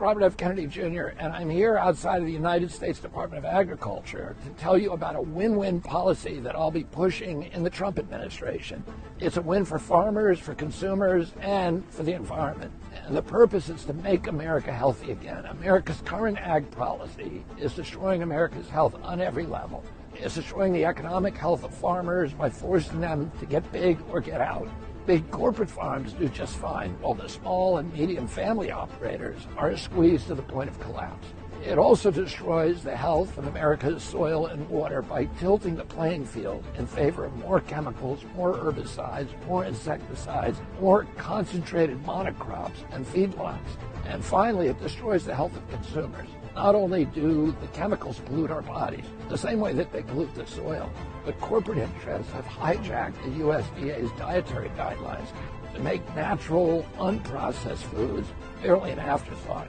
Robert F. Kennedy Jr., and I'm here outside of the United States Department of Agriculture to tell you about a win-win policy that I'll be pushing in the Trump administration. It's a win for farmers, for consumers, and for the environment. And the purpose is to make America healthy again. America's current ag policy is destroying America's health on every level. It's destroying the economic health of farmers by forcing them to get big or get out. Big corporate farms do just fine, while the small and medium family operators are squeezed to the point of collapse. It also destroys the health of America's soil and water by tilting the playing field in favor of more chemicals, more herbicides, more insecticides, more concentrated monocrops and feedlots. And finally, it destroys the health of consumers. Not only do the chemicals pollute our bodies, the same way that they pollute the soil, but corporate interests have hijacked the USDA's dietary guidelines to make natural, unprocessed foods barely an afterthought.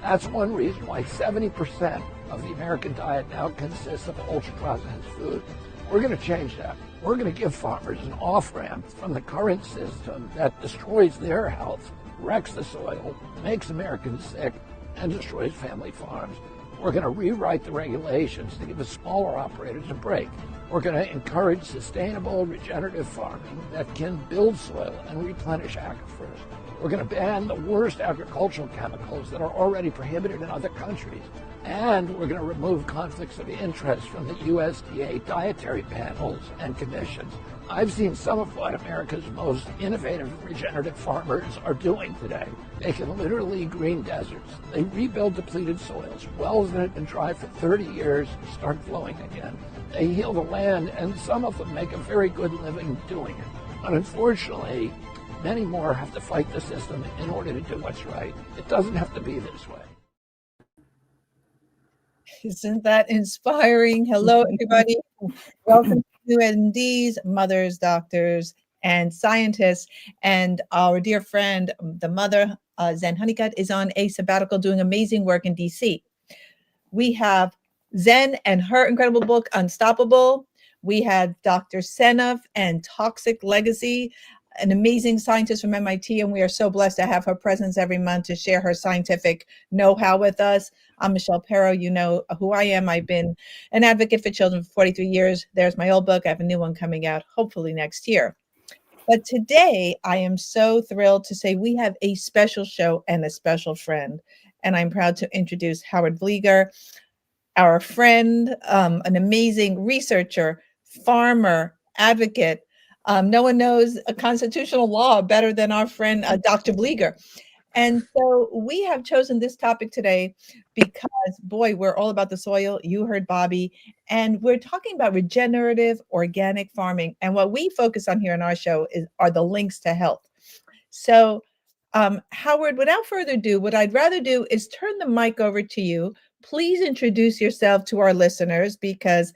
That's one reason why 70% of the American diet now consists of ultra-processed food. We're going to change that. We're going to give farmers an off-ramp from the current system that destroys their health, wrecks the soil, makes Americans sick, and destroys family farms. We're going to rewrite the regulations to give the smaller operators a break. We're going to encourage sustainable regenerative farming that can build soil and replenish aquifers. We're going to ban the worst agricultural chemicals that are already prohibited in other countries. And we're going to remove conflicts of interest from the USDA dietary panels and commissions. I've seen some of what America's most innovative regenerative farmers are doing today. They can literally green deserts. They rebuild depleted soils. Wells that had been dry for 30 years start flowing again. They heal the land, and some of them make a very good living doing it. But unfortunately, many more have to fight the system in order to do what's right. It doesn't have to be this way. Isn't that inspiring? Hello, everybody. Welcome to MDs, mothers, doctors, and scientists. And our dear friend, the mother, Zen Honeycutt, is on a sabbatical doing amazing work in DC. We have Zen and her incredible book, Unstoppable. We had Dr. Seneff and Toxic Legacy, an amazing scientist from MIT, and we are so blessed to have her presence every month to share her scientific know-how with us. I'm Michelle Perro. You know who I am. I've been an advocate for children for 43 years. There's my old book. I have a new one coming out hopefully next year. But today, I am so thrilled to say we have a special show and a special friend. And I'm proud to introduce Howard Vlieger, our friend, an amazing researcher, farmer, advocate. No one knows a constitutional law better than our friend, Dr. Vlieger. And so we have chosen this topic today because, boy, we're all about the soil. You heard Bobby. And we're talking about regenerative organic farming. And what we focus on here in our show are the links to health. So, Howard, without further ado, what I'd rather do is turn the mic over to you. Please introduce yourself to our listeners, because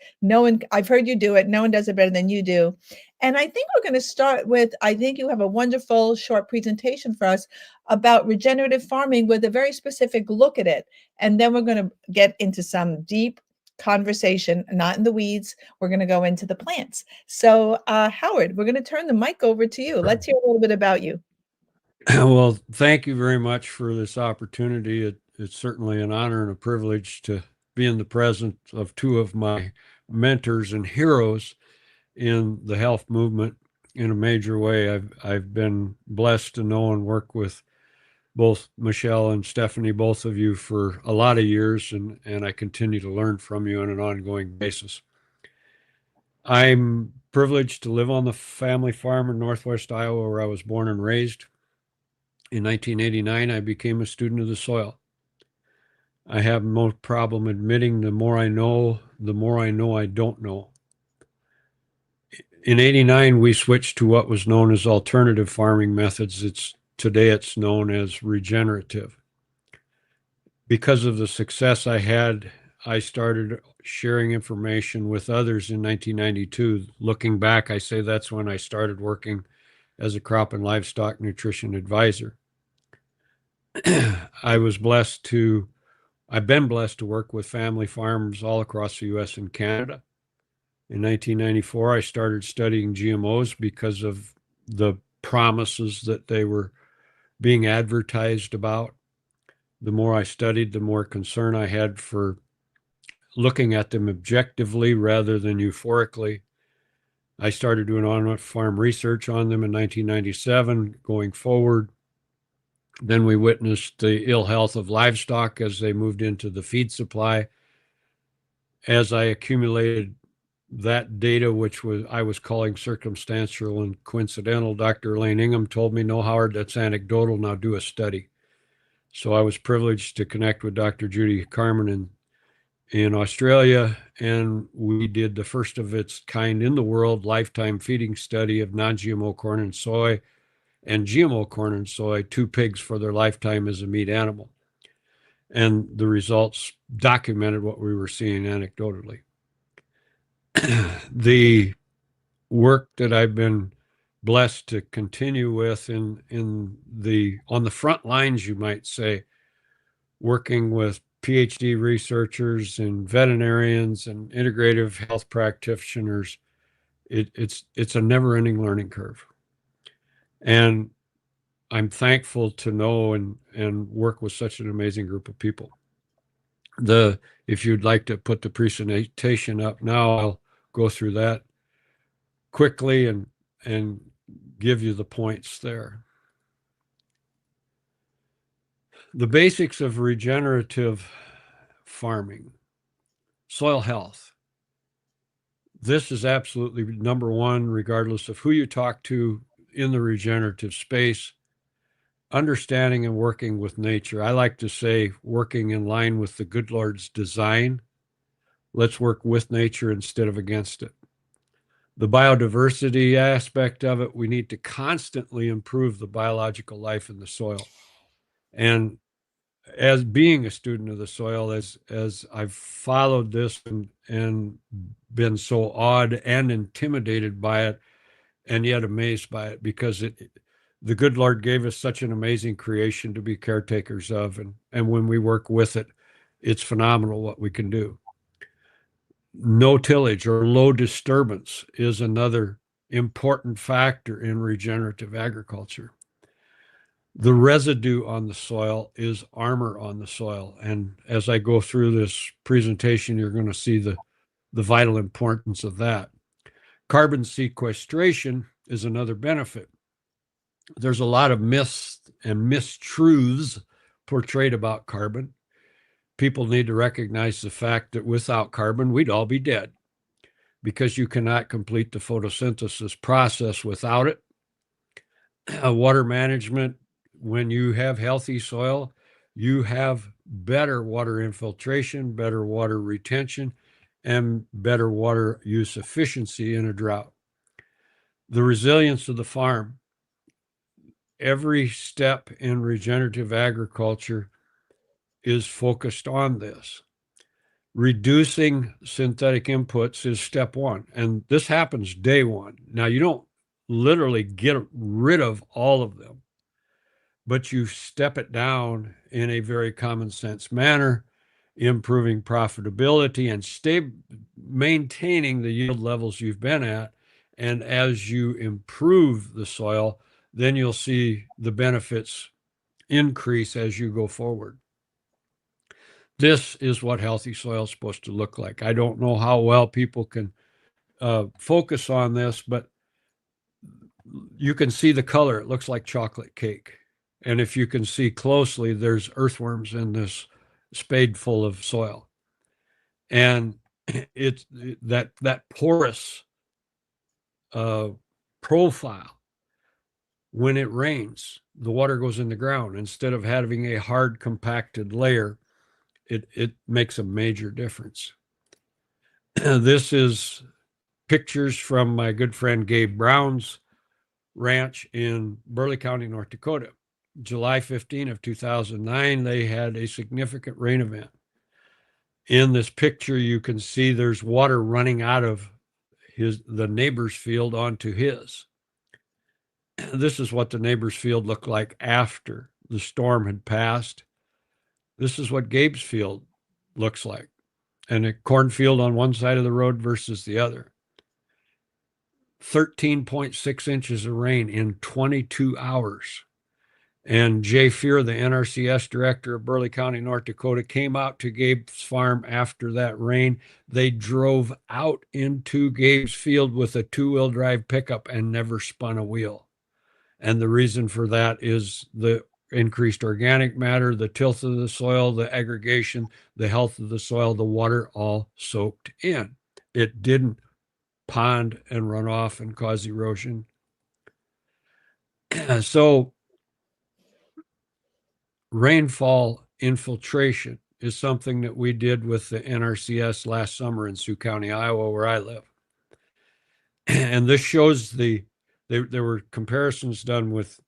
I've heard you do it. No one does it better than you do. And I think we're going to start with, I think you have a wonderful short presentation for us about regenerative farming with a very specific look at it. And then we're going to get into some deep conversation, not in the weeds. We're going to go into the plants. So Howard, we're going to turn the mic over to you. Let's hear a little bit about you. Well, thank you very much for this opportunity. It's certainly an honor and a privilege to be in the presence of two of my mentors and heroes in the health movement in a major way. I've been blessed to know and work with both Michelle and Stephanie, both of you, for a lot of years, and I continue to learn from you on an ongoing basis. I'm privileged to live on the family farm in Northwest Iowa, where I was born and raised. In 1989, I became a student of the soil. I have no problem admitting the more I know I don't know. In 89, we switched to what was known as alternative farming methods. Today it's known as regenerative. Because of the success I had, I started sharing information with others in 1992. Looking back, I say that's when I started working as a crop and livestock nutrition advisor. I've been blessed to work with family farms all across the U.S. and Canada. In 1994, I started studying GMOs because of the promises that they were being advertised about. The more I studied, the more concern I had for looking at them objectively rather than euphorically. I started doing on-farm research on them in 1997. Going forward, then we witnessed the ill health of livestock as they moved into the feed supply. As I accumulated that data, which I was calling circumstantial and coincidental, Dr. Elaine Ingham told me, "No, Howard, that's anecdotal. Now do a study." So I was privileged to connect with Dr. Judy Carmen in Australia, and we did the first of its kind in the world lifetime feeding study of non-GMO corn and soy and GMO corn and soy, 2 pigs for their lifetime as a meat animal. And the results documented what we were seeing anecdotally. The work that I've been blessed to continue with on the front lines, you might say, working with PhD researchers and veterinarians and integrative health practitioners, it's a never-ending learning curve. And I'm thankful to know and work with such an amazing group of people. If you'd like to put the presentation up now, I'll go through that quickly and give you the points there. The basics of regenerative farming, soil health. This is absolutely number one, regardless of who you talk to in the regenerative space. Understanding and working with nature. I like to say working in line with the good Lord's design. Let's work with nature instead of against it. The biodiversity aspect of it, we need to constantly improve the biological life in the soil. And as being a student of the soil, as I've followed this and been so awed and intimidated by it, and yet amazed by it, because the good Lord gave us such an amazing creation to be caretakers of. And when we work with it, it's phenomenal what we can do. No tillage or low disturbance is another important factor in regenerative agriculture. The residue on the soil is armor on the soil. And as I go through this presentation, you're going to see the vital importance of that. Carbon sequestration is another benefit. There's a lot of myths and mistruths portrayed about carbon. People need to recognize the fact that without carbon, we'd all be dead, because you cannot complete the photosynthesis process without it. Water management, when you have healthy soil, you have better water infiltration, better water retention, and better water use efficiency in a drought. The resilience of the farm. Every step in regenerative agriculture is focused on this. Reducing synthetic inputs is step one, and this happens day one. Now, you don't literally get rid of all of them, but you step it down in a very common sense manner, improving profitability and maintaining the yield levels you've been at. And as you improve the soil, then you'll see the benefits increase as you go forward. This is what healthy soil is supposed to look like. I don't know how well people can focus on this, but you can see the color. It looks like chocolate cake. And if you can see closely, there's earthworms in this spade full of soil. And it's that porous profile. When it rains, the water goes in the ground. Instead of having a hard compacted layer, it makes a major difference. This is pictures from my good friend Gabe Brown's ranch in Burleigh County, North Dakota. July 15 of 2009, they had a significant rain event. In this picture, you can see there's water running out of the neighbor's field onto his. This is what the neighbor's field looked like after the storm had passed. This is what Gabe's field looks like, and a cornfield on one side of the road versus the other. 13.6 inches of rain in 22 hours. And Jay Fear, the NRCS director of Burleigh County, North Dakota, came out to Gabe's farm after that rain. They drove out into Gabe's field with a two-wheel drive pickup and never spun a wheel. And the reason for that is the increased organic matter, the tilth of the soil, the aggregation, the health of the soil, the water all soaked in. It didn't pond and run off and cause erosion. So rainfall infiltration is something that we did with the NRCS last summer in Sioux County, Iowa, where I live. And this shows there were comparisons done with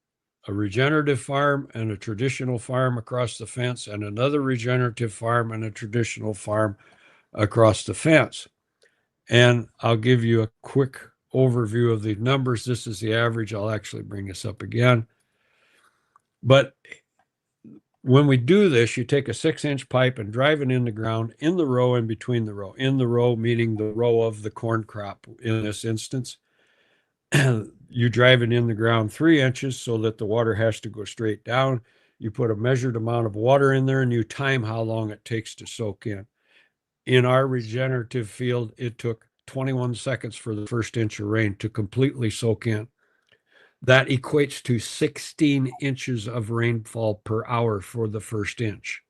a regenerative farm and a traditional farm across the fence, and another regenerative farm and a traditional farm across the fence. And I'll give you a quick overview of the numbers. This is the average. I'll actually bring this up again. But when we do this, you take a 6-inch pipe and drive it in the ground in the row and between the row. In the row, meaning the row of the corn crop in this instance. You drive it in the ground 3 inches so that the water has to go straight down. You put a measured amount of water in there and you time how long it takes to soak in. In our regenerative field, it took 21 seconds for the first inch of rain to completely soak in. That equates to 16 inches of rainfall per hour for the first inch.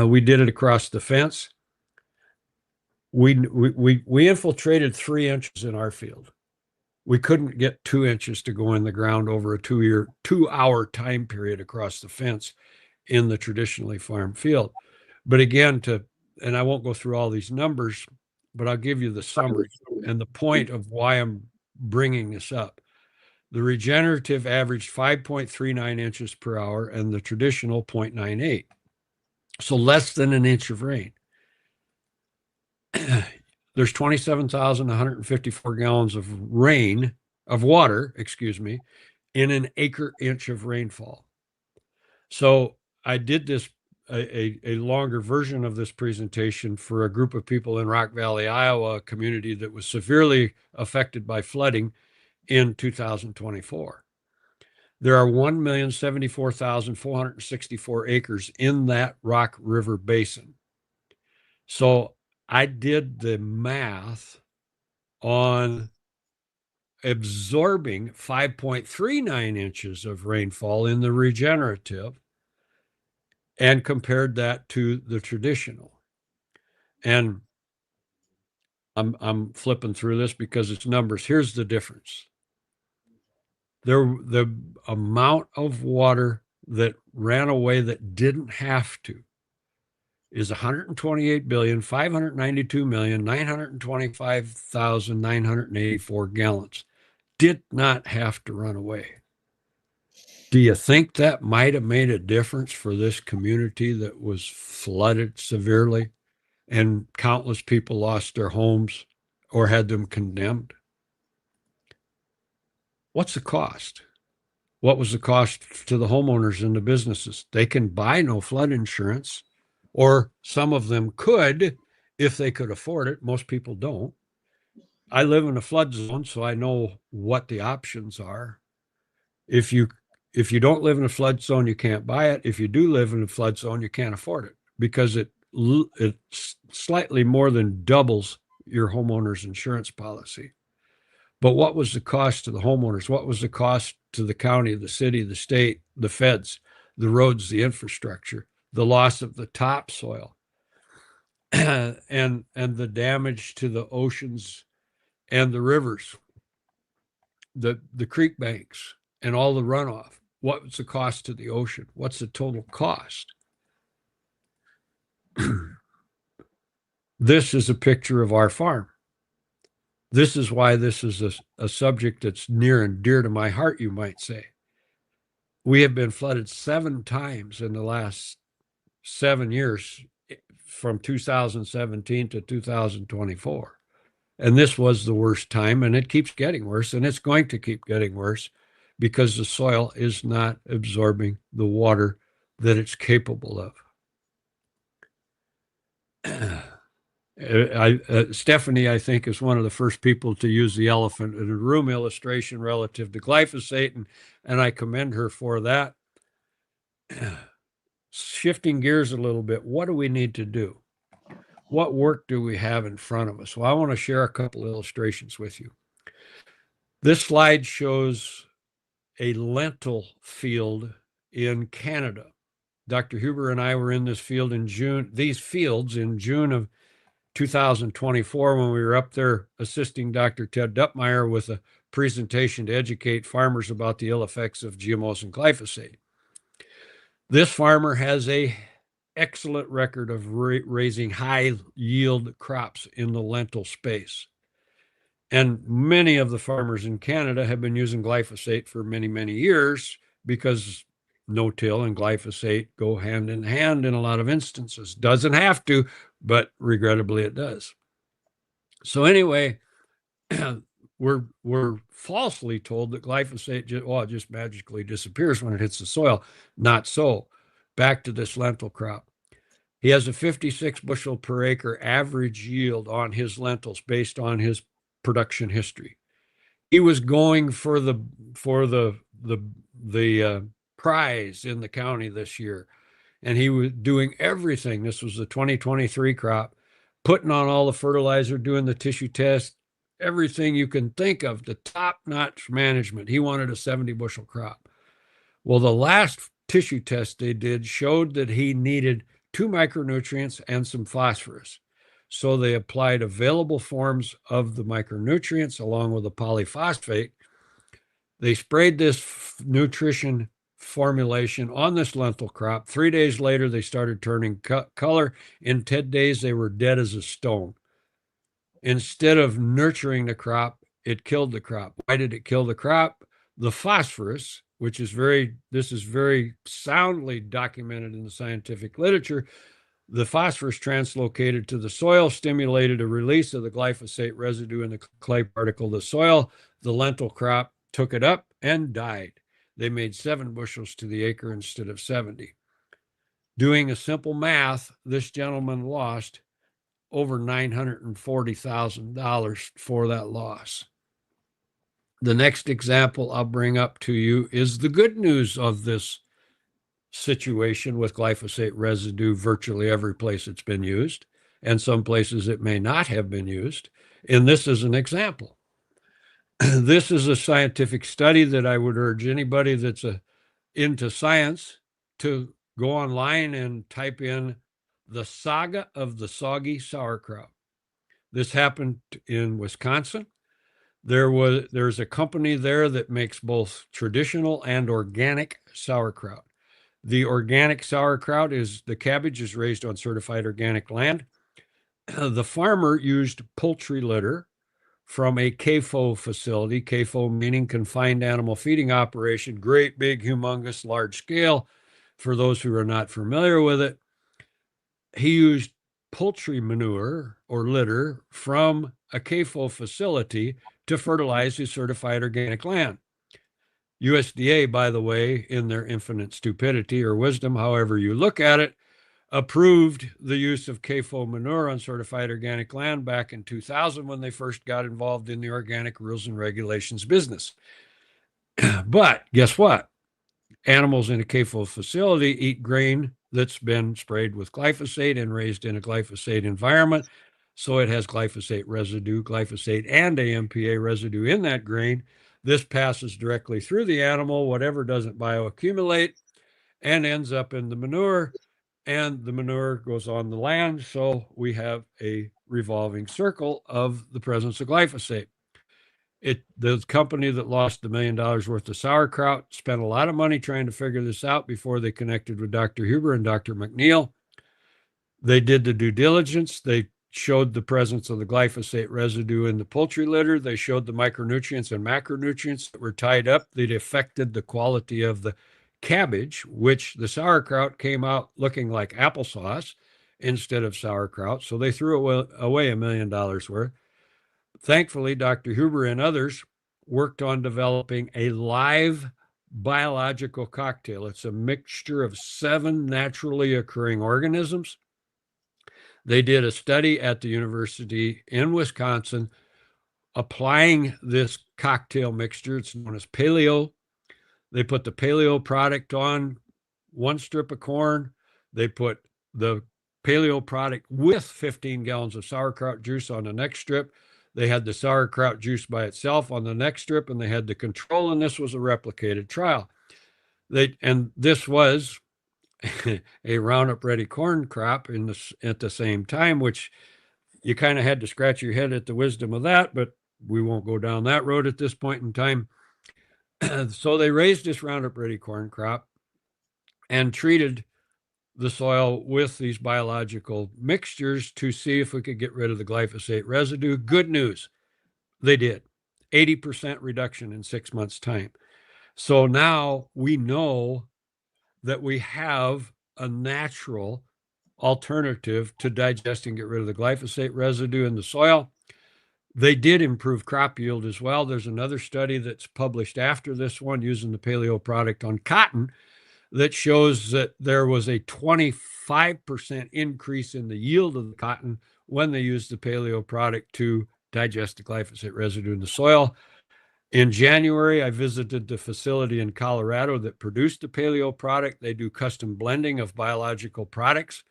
We did it across the fence. We infiltrated 3 inches in our field. We couldn't get 2 inches to go in the ground over a 2-hour time period across the fence in the traditionally farmed field. But again, and I won't go through all these numbers, but I'll give you the summary and the point of why I'm bringing this up. The regenerative averaged 5.39 inches per hour and the traditional 0.98. So less than an inch of rain. There's 27,154 gallons of water, in an acre inch of rainfall. So I did this, a longer version of this presentation for a group of people in Rock Valley, Iowa, a community that was severely affected by flooding in 2024. There are 1,074,464 acres in that Rock River Basin. So I did the math on absorbing 5.39 inches of rainfall in the regenerative and compared that to the traditional. And I'm flipping through this because it's numbers. Here's the difference. The amount of water that ran away that didn't have to is 128,592,925,984 gallons. Did not have to run away. Do you think that might have made a difference for this community that was flooded severely and countless people lost their homes or had them condemned? What's the cost? What was the cost to the homeowners and the businesses? They can buy no flood insurance, or some of them could if they could afford it. Most people don't. I live in a flood zone, so I know what the options are. If you don't live in a flood zone, you can't buy it. If you do live in a flood zone, you can't afford it because it slightly more than doubles your homeowner's insurance policy. But what was the cost to the homeowners? What was the cost to the county, the city, the state, the feds, the roads, the infrastructure, the loss of the topsoil, and the damage to the oceans and the rivers, the creek banks, and all the runoff? What's the cost to the ocean? What's the total cost? This is a picture of our farm. This is why this is a subject that's near and dear to my heart, you might say. We have been flooded 7 times in the last 7 years, from 2017 to 2024. And this was the worst time, and it keeps getting worse, and it's going to keep getting worse because the soil is not absorbing the water that it's capable of. Stephanie, I think, is one of the first people to use the elephant in a room illustration relative to glyphosate, and I commend her for that. Shifting gears a little bit, what do we need to do? What work do we have in front of us? Well, I want to share a couple illustrations with you. This slide shows a lentil field in Canada. Dr. Huber and I were in this field in June, these fields in June of 2024 when we were up there assisting Dr. Ted Duttmeyer with a presentation to educate farmers about the ill effects of GMOs and glyphosate. This farmer has a excellent record of raising high yield crops in the lentil space. And many of the farmers in Canada have been using glyphosate for many, many years because no-till and glyphosate go hand in hand in a lot of instances. Doesn't have to, but regrettably it does. So anyway, we're falsely told that glyphosate just magically disappears when it hits the soil. Not so. Back to this lentil crop. He has a 56 bushel per acre average yield on his lentils based on his production history. He was going for the prize in the county this year, and he was doing everything. This was the 2023 crop, putting on all the fertilizer, doing the tissue test, everything you can think of, the top-notch management. He wanted a 70 bushel crop. Well, the last tissue test they did showed that he needed 2 micronutrients and some phosphorus. So they applied available forms of the micronutrients along with a polyphosphate. They sprayed this nutrition formulation on this lentil crop. 3 days later, they started turning color. In 10 days, they were dead as a stone. Instead of nurturing the crop, it killed the crop. Why did it kill the crop? The phosphorus, which is this is very soundly documented in the scientific literature. The phosphorus translocated to the soil, stimulated a release of the glyphosate residue in the clay particle of the soil. The lentil crop took it up and died. They made 7 bushels to the acre instead of 70. Doing a simple math, this gentleman lost over $940,000 for that loss. The next example I'll bring up to you is the good news of this situation with glyphosate residue virtually every place it's been used, and some places it may not have been used. And this is an example. This is a scientific study that I would urge anybody that's into science to go online and type in the saga of the soggy sauerkraut. This happened in Wisconsin. There's a company there that makes both traditional and organic sauerkraut. The organic sauerkraut the cabbage is raised on certified organic land. The farmer used poultry litter from a CAFO facility, CAFO meaning confined animal feeding operation, great, big, humongous, large scale. For those who are not familiar with it, he used poultry manure or litter from a CAFO facility to fertilize his certified organic land. USDA, by the way, in their infinite stupidity or wisdom, however you look at it, approved the use of CAFO manure on certified organic land back in 2000 when they first got involved in the organic rules and regulations business. But guess what? Animals in a CAFO facility eat grain that's been sprayed with glyphosate and raised in a glyphosate environment. So it has glyphosate residue, glyphosate and AMPA residue in that grain. This passes directly through the animal, whatever doesn't bioaccumulate, and ends up in the manure, and the manure goes on the land. So we have a revolving circle of the presence of glyphosate. The company that lost $1 million worth of sauerkraut spent a lot of money trying to figure this out before they connected with Dr. Huber and Dr. McNeil. They did the due diligence. They showed the presence of the glyphosate residue in the poultry litter. They showed the micronutrients and macronutrients that were tied up. They'd affected the quality of the cabbage, which the sauerkraut came out looking like applesauce instead of sauerkraut. So they threw away $1 million worth. Thankfully, Dr. Huber and others worked on developing a live biological cocktail. It's a mixture of 7 naturally occurring organisms. They did a study at the university in Wisconsin applying this cocktail mixture. It's known as paleo. They put the paleo product on one strip of corn, they put the paleo product with 15 gallons of sauerkraut juice on the next strip. They had the sauerkraut juice by itself on the next strip, and they had the control, and this was a replicated trial. And this was a Roundup Ready corn crop at the same time, which you kind of had to scratch your head at the wisdom of that, but we won't go down that road at this point in time. So they raised this Roundup Ready corn crop and treated the soil with these biological mixtures to see if we could get rid of the glyphosate residue. Good news, they did. 80% reduction in 6 months' time. So now we know that we have a natural alternative to digest and get rid of the glyphosate residue in the soil. They did improve crop yield as well. There's another study that's published after this one using the paleo product on cotton that shows that there was a 25% increase in the yield of the cotton when they used the paleo product to digest the glyphosate residue in the soil. In January, I visited the facility in Colorado that produced the paleo product. They do custom blending of biological products.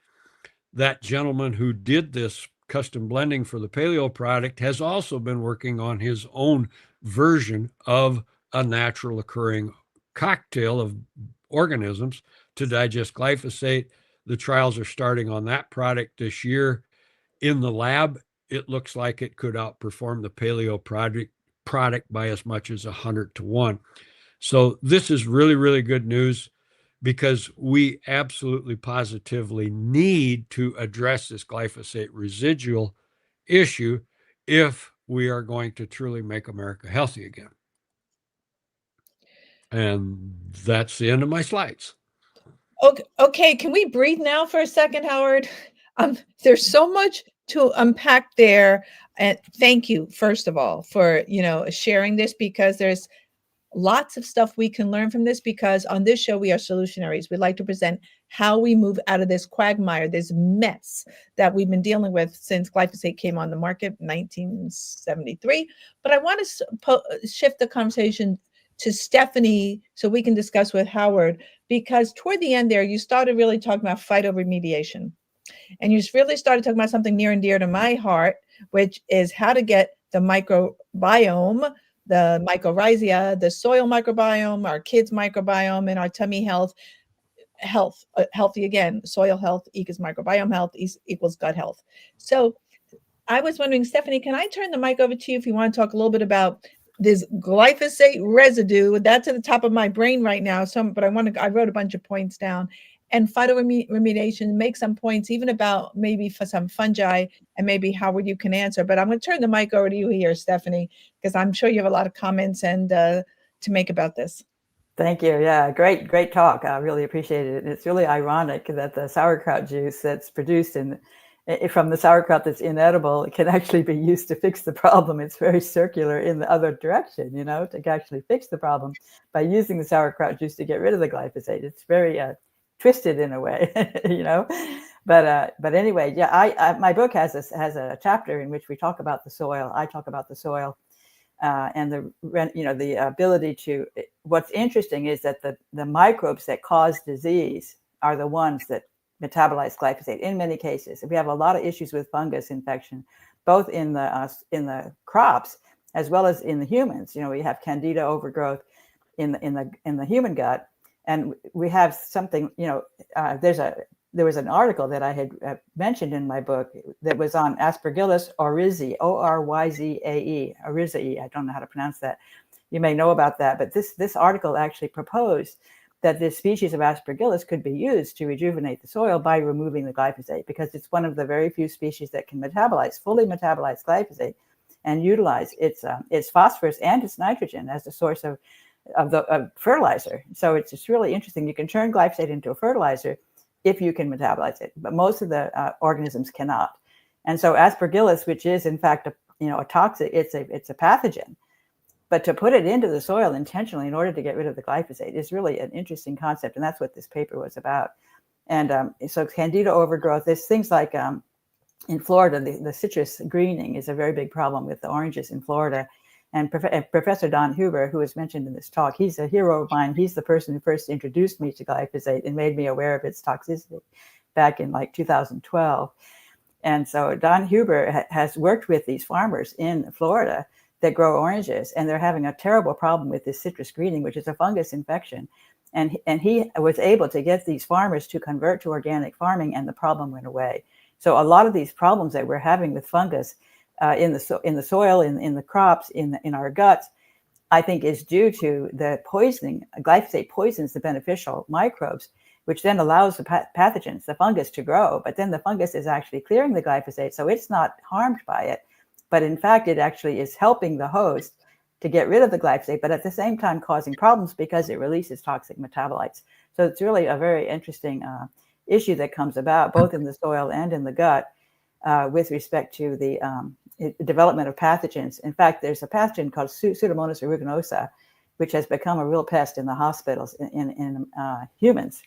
That gentleman who did this custom blending for the paleo product has also been working on his own version of a natural occurring cocktail of organisms to digest glyphosate. The trials are starting on that product this year. In the lab, it looks like it could outperform the paleo product by as much as 100-1. So this is really, really good news, because we absolutely positively need to address this glyphosate residual issue if we are going to truly make America healthy again. And that's the end of my slides. Okay, can we breathe now for a second, Howard? There's so much to unpack there. And thank you, first of all, for sharing this, because there's lots of stuff we can learn from this, because on this show we are solutionaries. We like to present how we move out of this quagmire, this mess that we've been dealing with since glyphosate came on the market in 1973. But I want to shift the conversation to Stephanie so we can discuss with Howard, because toward the end there, you started really talking about phytoremediation. And you really started talking about something near and dear to my heart, which is how to get the microbiome, the mycorrhiza, the soil microbiome, our kids' microbiome, and our tummy healthy again. Soil health equals microbiome health equals gut health. So I was wondering, Stephanie, can I turn the mic over to you if you want to talk a little bit about this glyphosate residue? That's at the top of my brain right now. But I wrote a bunch of points down. And phytoremediation, make some points even about maybe for some fungi, and maybe Howard, you can answer. But I'm going to turn the mic over to you here, Stephanie, because I'm sure you have a lot of comments and to make about this. Thank you. Yeah, great talk. I really appreciate it. It's really ironic that the sauerkraut juice that's produced from the sauerkraut that's inedible can actually be used to fix the problem. It's very circular in the other direction, to actually fix the problem by using the sauerkraut juice to get rid of the glyphosate. It's very twisted in a way, But anyway, yeah, my book has a chapter in which we talk about the soil. I talk about the soil and the ability to. What's interesting is that the microbes that cause disease are the ones that metabolize glyphosate in many cases. We have a lot of issues with fungus infection, both in the crops as well as in the humans. We have candida overgrowth in the human gut. And we have something, there was an article that I had mentioned in my book that was on Aspergillus oryzae, Oryzae, oryzae. I don't know how to pronounce that. You may know about that, but this article actually proposed that this species of Aspergillus could be used to rejuvenate the soil by removing the glyphosate, because it's one of the very few species that can fully metabolize glyphosate and utilize its phosphorus and its nitrogen as a source of fertilizer. So it's just really interesting. You can turn glyphosate into a fertilizer if you can metabolize it, but most of the organisms cannot. And so Aspergillus, which is in fact a toxic, it's a pathogen, but to put it into the soil intentionally in order to get rid of the glyphosate is really an interesting concept, and that's what this paper was about. And so candida overgrowth, there's things like in Florida, the citrus greening is a very big problem with the oranges in Florida. And Professor Don Huber, who was mentioned in this talk, he's a hero of mine. He's the person who first introduced me to glyphosate and made me aware of its toxicity back in like 2012. And so Don Huber has worked with these farmers in Florida that grow oranges, and they're having a terrible problem with this citrus greening, which is a fungus infection. And he was able to get these farmers to convert to organic farming, and the problem went away. So a lot of these problems that we're having with fungus in the soil, in the crops, in our guts, I think is due to the poisoning. Glyphosate poisons the beneficial microbes, which then allows the pathogens, the fungus, to grow. But then the fungus is actually clearing the glyphosate, so it's not harmed by it. But in fact, it actually is helping the host to get rid of the glyphosate, but at the same time causing problems because it releases toxic metabolites. So it's really a very interesting issue that comes about both in the soil and in the gut with respect to the development of pathogens. In fact, there's a pathogen called Pseudomonas aeruginosa, which has become a real pest in the hospitals in humans,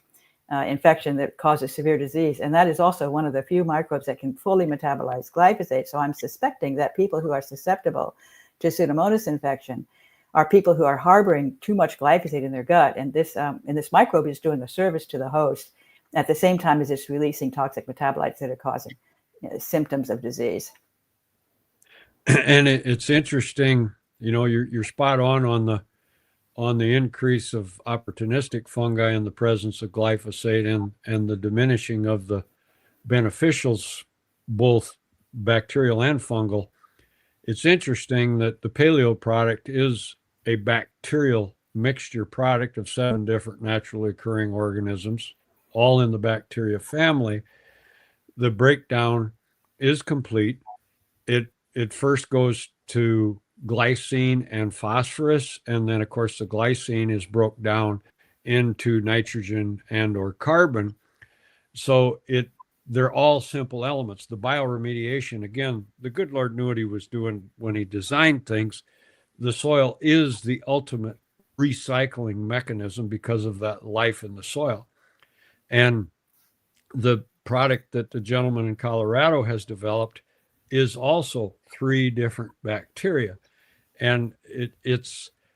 infection that causes severe disease. And that is also one of the few microbes that can fully metabolize glyphosate. So I'm suspecting that people who are susceptible to Pseudomonas infection are people who are harboring too much glyphosate in their gut. And this microbe is doing a service to the host at the same time as it's releasing toxic metabolites that are causing symptoms of disease. And it's interesting, you're spot on the increase of opportunistic fungi in the presence of glyphosate and the diminishing of the beneficials, both bacterial and fungal. It's interesting that the paleo product is a bacterial mixture product of 7 different naturally occurring organisms, all in the bacteria family. The breakdown is complete. It first goes to glycine and phosphorus, and then of course the glycine is broke down into nitrogen and or carbon. So they're all simple elements. The bioremediation, again, the good Lord knew what he was doing when he designed things. The soil is the ultimate recycling mechanism because of that life in the soil. And the product that the gentleman in Colorado has developed is also 3 different bacteria. And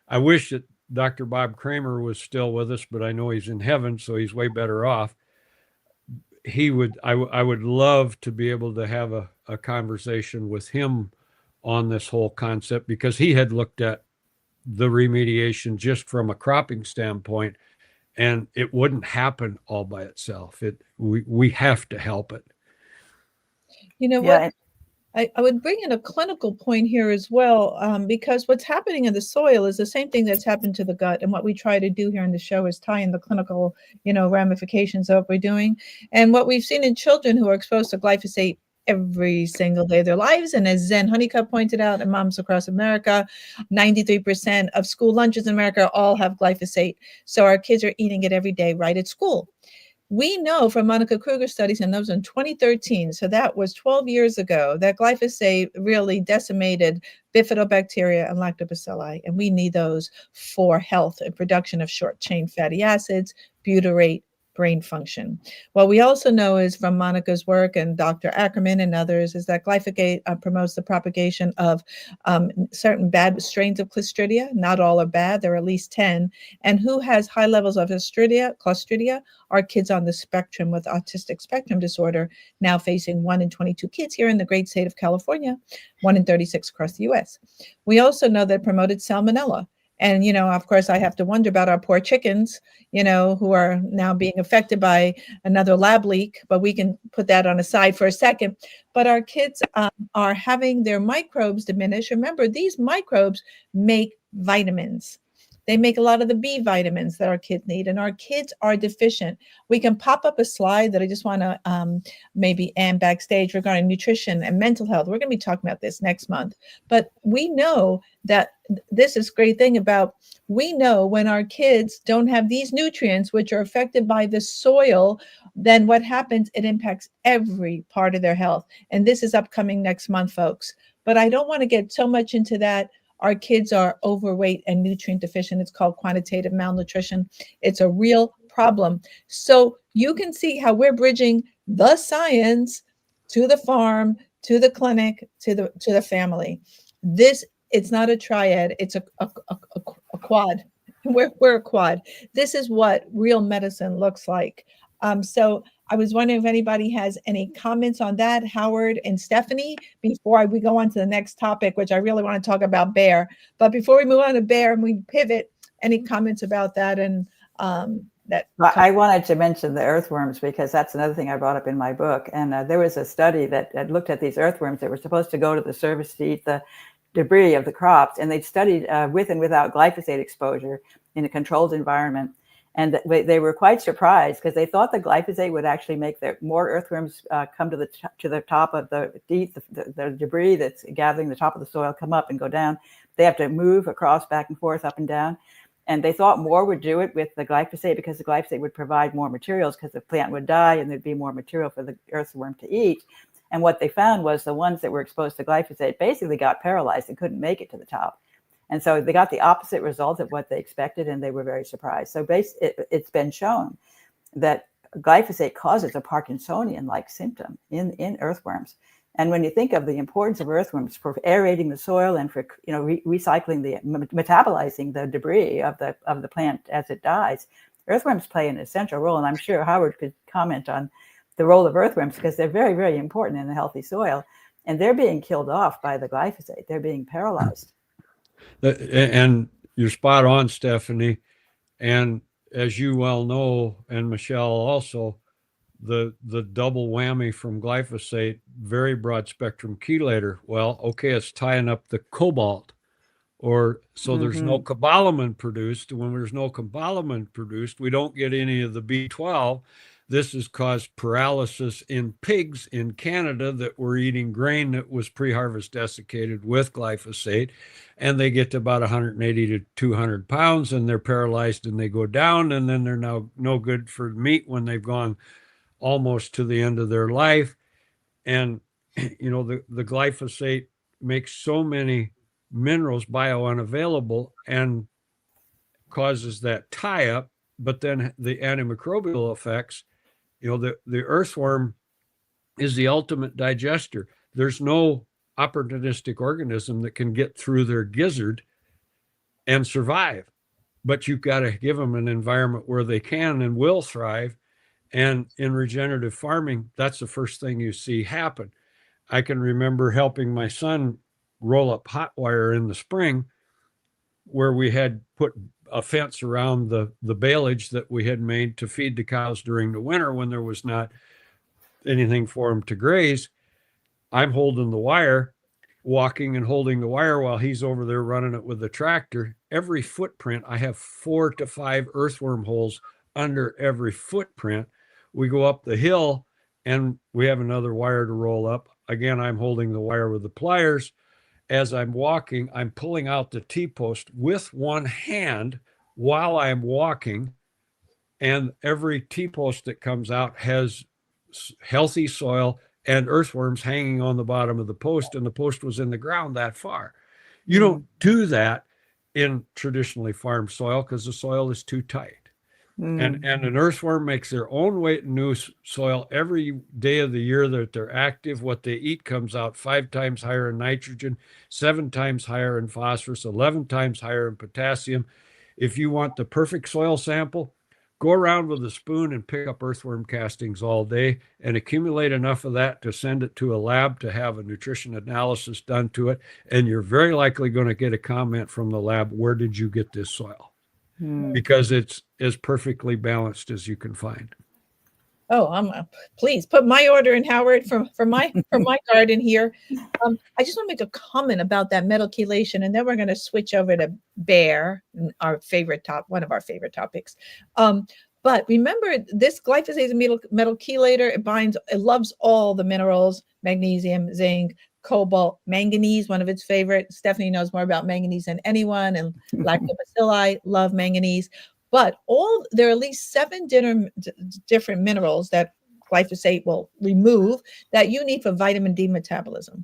I wish that Dr. Bob Kramer was still with us, but I know he's in heaven, so he's way better off. I would love to be able to have a conversation with him on this whole concept, because he had looked at the remediation just from a cropping standpoint, and it wouldn't happen all by itself. We have to help it. You know what? I would bring in a clinical point here as well, because what's happening in the soil is the same thing that's happened to the gut. And what we try to do here in the show is tie in the clinical, ramifications of what we're doing. And what we've seen in children who are exposed to glyphosate every single day of their lives. And as Zen Honeycutt pointed out, and moms across America, 93% of school lunches in America all have glyphosate. So our kids are eating it every day right at school. We know from Monica Kruger studies, and those in 2013, so that was 12 years ago, that glyphosate really decimated bifidobacteria and lactobacilli, and we need those for health and production of short-chain fatty acids, butyrate, brain function. What we also know is from Monica's work and Dr. Ackerman and others is that glyphosate promotes the propagation of certain bad strains of Clostridia. Not all are bad. There are at least 10. And who has high levels of Clostridia are kids on the spectrum with autistic spectrum disorder, now facing 1 in 22 kids here in the great state of California, 1 in 36 across the US. We also know that it promoted salmonella. And, of course, I have to wonder about our poor chickens, who are now being affected by another lab leak, but we can put that on a side for a second. But our kids are having their microbes diminish. Remember, these microbes make vitamins. They make a lot of the B vitamins that our kids need, and our kids are deficient. We can pop up a slide that I just want to maybe end backstage regarding nutrition and mental health. We're going to be talking about this next month. But we know that this is a great thing about, we know when our kids don't have these nutrients, which are affected by the soil, then what happens, it impacts every part of their health. And this is upcoming next month, folks. But I don't want to get so much into that. Our kids are overweight and nutrient deficient. It's called quantitative malnutrition. It's a real problem. So you can see how we're bridging the science to the farm, to the clinic, to the family. This It's not a triad. It's a quad. We're a quad. This is what real medicine looks like. So I was wondering if anybody has any comments on that, Howard and Stephanie, before we go on to the next topic, which I really want to talk about Bayer. But before we move on to Bayer and we pivot, any comments about that? And that I wanted to mention the earthworms because that's another thing I brought up in my book. And there was a study that looked at these earthworms that were supposed to go to the surface to eat the debris of the crops. And they studied with and without glyphosate exposure in a controlled environment. And they were quite surprised because they thought the glyphosate would actually make more earthworms come to the top of the debris that's gathering the top of the soil, come up and go down. They have to move across, back and forth, up and down. And they thought more would do it with the glyphosate because the glyphosate would provide more materials because the plant would die and there'd be more material for the earthworm to eat. And what they found was the ones that were exposed to glyphosate basically got paralyzed and couldn't make it to the top. And so they got the opposite result of what they expected, and they were very surprised. So it's been shown that glyphosate causes a Parkinsonian-like symptom in earthworms. And when you think of the importance of earthworms for aerating the soil and for recycling metabolizing the debris of the plant as it dies, earthworms play an essential role. And I'm sure Howard could comment on the role of earthworms because they're very, very important in a healthy soil. And they're being killed off by the glyphosate. They're being paralyzed. And you're spot on, Stephanie. And as you well know, and Michelle also, the double whammy from glyphosate, very broad spectrum chelator. Well, okay, it's tying up the cobalt, so there's no cobalamin produced. When there's no cobalamin produced, we don't get any of the B12. This has caused paralysis in pigs in Canada that were eating grain that was pre-harvest desiccated with glyphosate, and they get to about 180 to 200 pounds, and they're paralyzed and they go down, and then they're now no good for meat when they've gone almost to the end of their life. And the glyphosate makes so many minerals biounavailable and causes that tie-up, but then the antimicrobial effects. The earthworm is the ultimate digester. There's no opportunistic organism that can get through their gizzard and survive, but you've got to give them an environment where they can and will thrive. And in regenerative farming, that's the first thing you see happen. I can remember helping my son roll up hot wire in the spring where we had put a fence around the baleage that we had made to feed the cows during the winter when there was not anything for them to graze. I'm holding the wire, walking and holding the wire while he's over there running it with the tractor. Every footprint, I have 4 to 5 earthworm holes under every footprint. We go up the hill and we have another wire to roll up. Again, I'm holding the wire with the pliers. As I'm walking, I'm pulling out the T-post with one hand while I'm walking, and every T-post that comes out has healthy soil and earthworms hanging on the bottom of the post, and the post was in the ground that far. You don't do that in traditionally farmed soil because the soil is too tight. And an earthworm makes their own weight in new soil every day of the year that they're active. What they eat comes out 5 times higher in nitrogen, 7 times higher in phosphorus, 11 times higher in potassium. If you want the perfect soil sample, go around with a spoon and pick up earthworm castings all day and accumulate enough of that to send it to a lab to have a nutrition analysis done to it. And you're very likely going to get a comment from the lab, where did you get this soil? Because it's as perfectly balanced as you can find. Oh, please put my order in, Howard, for my garden here. I just want to make a comment about that metal chelation, and then we're going to switch over to Bayer, one of our favorite topics. But remember, this glyphosate is a metal chelator. It loves all the minerals: magnesium, zinc, cobalt, manganese, one of its favorite. Stephanie knows more about manganese than anyone, and lactobacilli love manganese. But there are at least 7 different minerals that glyphosate will remove that you need for vitamin D metabolism.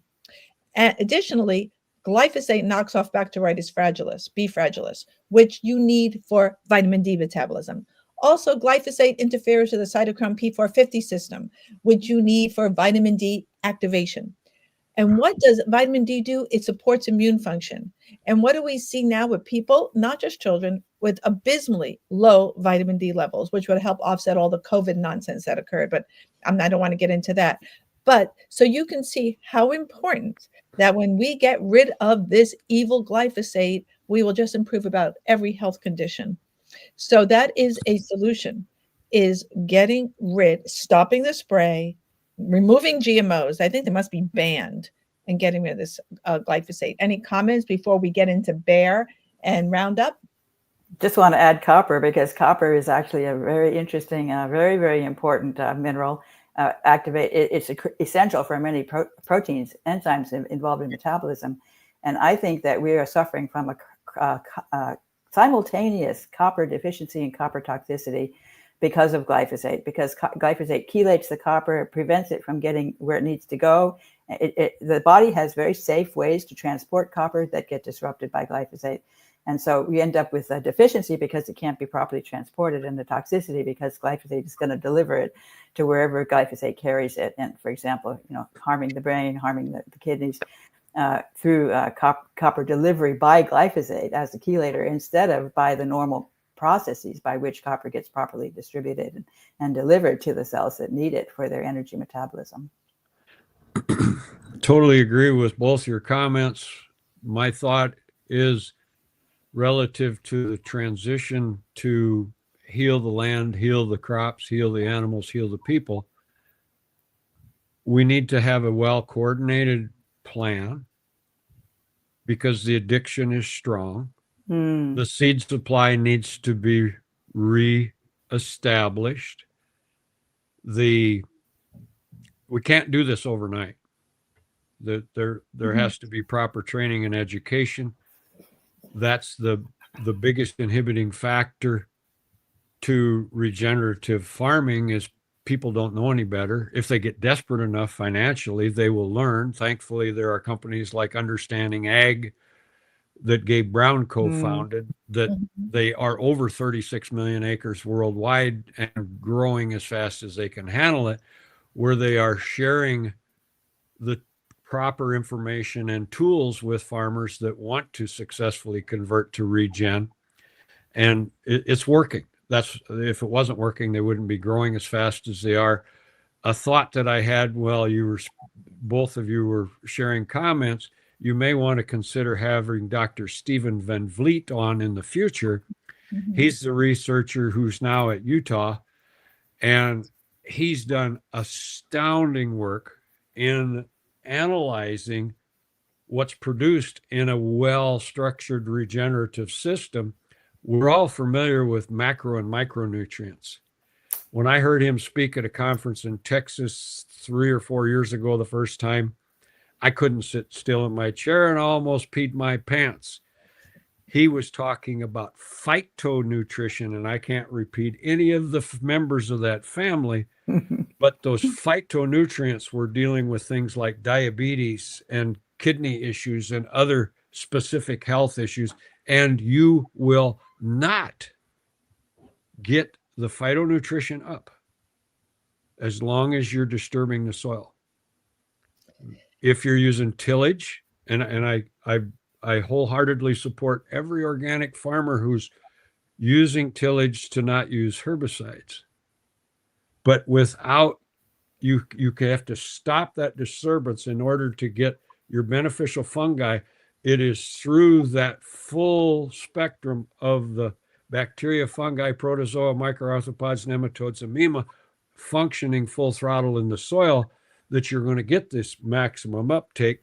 And additionally, glyphosate knocks off Bacteroides fragilis, B fragilis, which you need for vitamin D metabolism. Also, glyphosate interferes with the cytochrome P450 system, which you need for vitamin D activation. And what does vitamin D do? It supports immune function. And what do we see now with people, not just children, with abysmally low vitamin D levels, which would help offset all the COVID nonsense that occurred. But I don't want to get into that. But so you can see how important that when we get rid of this evil glyphosate, we will just improve about every health condition. So that is a solution, is getting rid, stopping the spray, removing GMOs. I think they must be banned, and getting rid of this glyphosate. Any comments before we get into Bayer and Roundup? Just want to add copper, because copper is actually a very interesting, very, very important mineral. It's essential for many proteins, enzymes involved in metabolism. And I think that we are suffering from a simultaneous copper deficiency and copper toxicity because of glyphosate, because glyphosate chelates the copper, prevents it from getting where it needs to go. The body has very safe ways to transport copper that get disrupted by glyphosate. And so we end up with a deficiency because it can't be properly transported, and the toxicity because glyphosate is going to deliver it to wherever glyphosate carries it. And for example, harming the brain, harming the kidneys through copper delivery by glyphosate as the chelator, instead of by the normal processes by which copper gets properly distributed and delivered to the cells that need it for their energy metabolism. Totally agree with both your comments. My thought is relative to the transition to heal the land, heal the crops, heal the animals, heal the people. We need to have a well-coordinated plan because the addiction is strong. The seed supply needs to be re-established. We can't do this overnight. There has to be proper training and education. That's the biggest inhibiting factor to regenerative farming, is people don't know any better. If they get desperate enough financially, they will learn. Thankfully, there are companies like Understanding Ag that Gabe Brown co-founded, that they are over 36 million acres worldwide and growing as fast as they can handle it, where they are sharing the proper information and tools with farmers that want to successfully convert to regen. And it's working. If it wasn't working, they wouldn't be growing as fast as they are. A thought that I had while both of you were sharing comments, you may want to consider having Dr. Stephen Van Vliet on in the future. He's the researcher who's now at Utah, and he's done astounding work in analyzing what's produced in a well-structured regenerative system. We're all familiar with macro and micronutrients. When I heard him speak at a conference in Texas 3 or 4 years ago, the first time, I couldn't sit still in my chair and almost peed my pants. He was talking about phytonutrition, and I can't repeat any of the members of that family, but those phytonutrients were dealing with things like diabetes and kidney issues and other specific health issues, and you will not get the phytonutrition up as long as you're disturbing the soil. If you're using tillage, and I wholeheartedly support every organic farmer who's using tillage to not use herbicides, but without, you have to stop that disturbance in order to get your beneficial fungi. It is through that full spectrum of the bacteria, fungi, protozoa, microarthropods, nematodes, amema functioning full throttle in the soil that you're going to get this maximum uptake.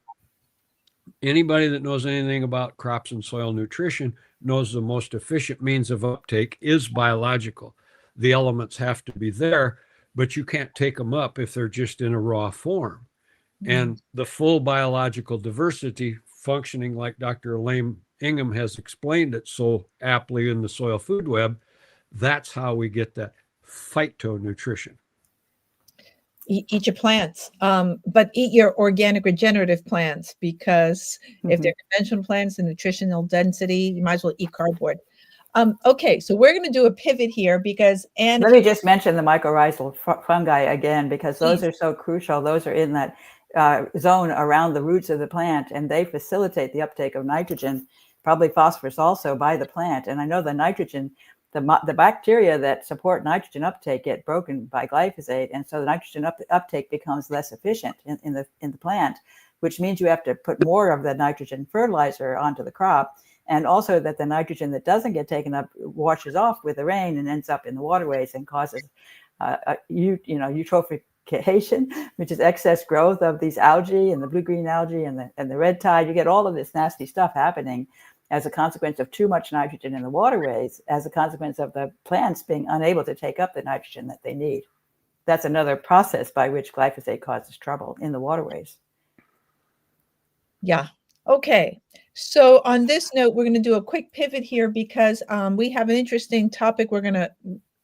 Anybody that knows anything about crops and soil nutrition knows the most efficient means of uptake is biological. The elements have to be there, but you can't take them up if they're just in a raw form. And the full biological diversity functioning like Dr. Elaine Ingham has explained it so aptly in the Soil Food Web, that's how we get that phytonutrition. Eat your plants, but eat your organic regenerative plants, because if they're conventional plants, the nutritional density, you might as well eat cardboard. Okay, so we're going to do a pivot here because let me just mention the mycorrhizal fungi again, because those are so crucial. Those are in that zone around the roots of the plant, and they facilitate the uptake of nitrogen, probably phosphorus also, by the plant. And I know the nitrogen, the bacteria that support nitrogen uptake get broken by glyphosate, and so the nitrogen uptake becomes less efficient in the plant, which means you have to put more of the nitrogen fertilizer onto the crop, and also that the nitrogen that doesn't get taken up washes off with the rain and ends up in the waterways and causes eutrophication, which is excess growth of these algae and the blue-green algae and the red tide. You get all of this nasty stuff happening as a consequence of too much nitrogen in the waterways, as a consequence of the plants being unable to take up the nitrogen that they need. That's another process by which glyphosate causes trouble in the waterways. Yeah. Okay. So on this note, we're going to do a quick pivot here because we have an interesting topic. We're going to